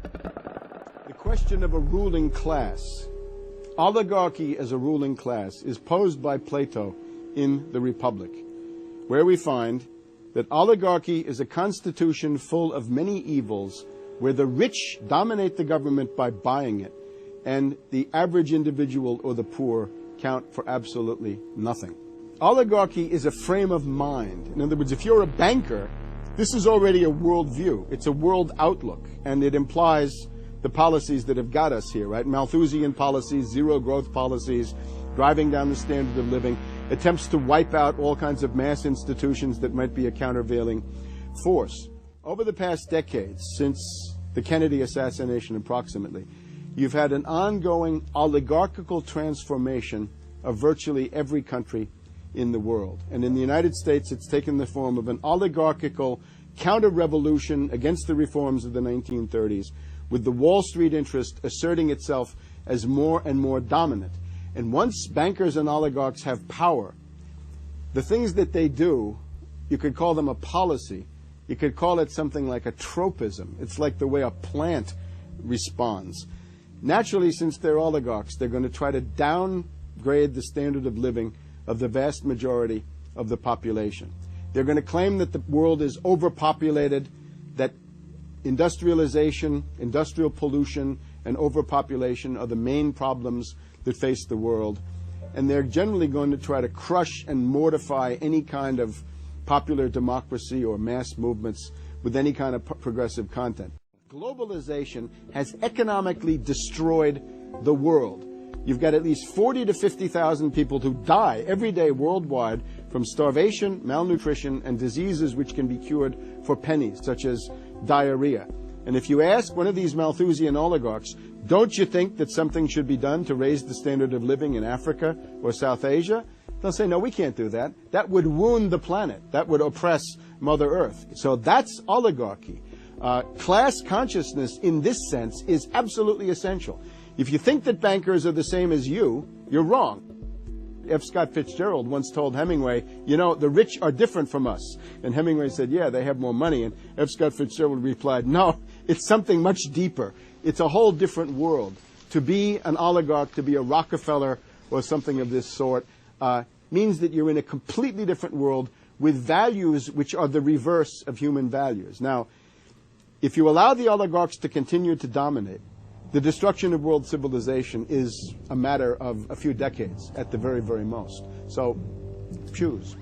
The question of a ruling class, oligarchy as a ruling class, is posed by Plato in the Republic, where we find that oligarchy is a constitution full of many evils, where the rich dominate the government by buying it, and the average individual or the poor count for absolutely nothing. Oligarchy is a frame of mind. In other words, if you're a banker, this is already a worldview. It's a world outlook, and it implies the policies that have got us here, right? Malthusian policies, zero growth policies, driving down the standard of living, attempts to wipe out all kinds of mass institutions that might be a countervailing force. Over the past decades, since the Kennedy assassination approximately, you've had an ongoing oligarchical transformation of virtually every country in the world. And in the United States, it's taken the form of an oligarchical counter-revolution against the reforms of the 1930s, with the Wall Street interest asserting itself as more and more dominant. And once bankers and oligarchs have power, the things that they do, you could call them a policy. You could call it something like a tropism. It's like the way a plant responds. Naturally, since they're oligarchs, they're going to try to downgrade the standard of living of the vast majority of the population. They're going to claim that the world is overpopulated, that industrialization, industrial pollution, and overpopulation are the main problems that face the world. And they're generally going to try to crush and mortify any kind of popular democracy or mass movements with any kind of progressive content. Globalization has economically destroyed the world. You've got at least 40 to 50,000 people who die every day worldwide from starvation, malnutrition, and diseases which can be cured for pennies, such as diarrhea. And if you ask one of these Malthusian oligarchs, don't you think that something should be done to raise the standard of living in Africa or South Asia? They'll say, no, we can't do that. That would wound the planet. That would oppress Mother Earth. So that's oligarchy. Class consciousness in this sense is absolutely essential. If you think that bankers are the same as you, you're wrong. F. Scott Fitzgerald once told Hemingway, you know, the rich are different from us. And Hemingway said, yeah, they have more money. And F. Scott Fitzgerald replied, no, it's something much deeper. It's a whole different world. To be an oligarch, to be a Rockefeller or something of this sort, means that you're in a completely different world with values which are the reverse of human values. Now, if you allow the oligarchs to continue to dominate, the destruction of world civilization is a matter of a few decades at the very, very most. So choose.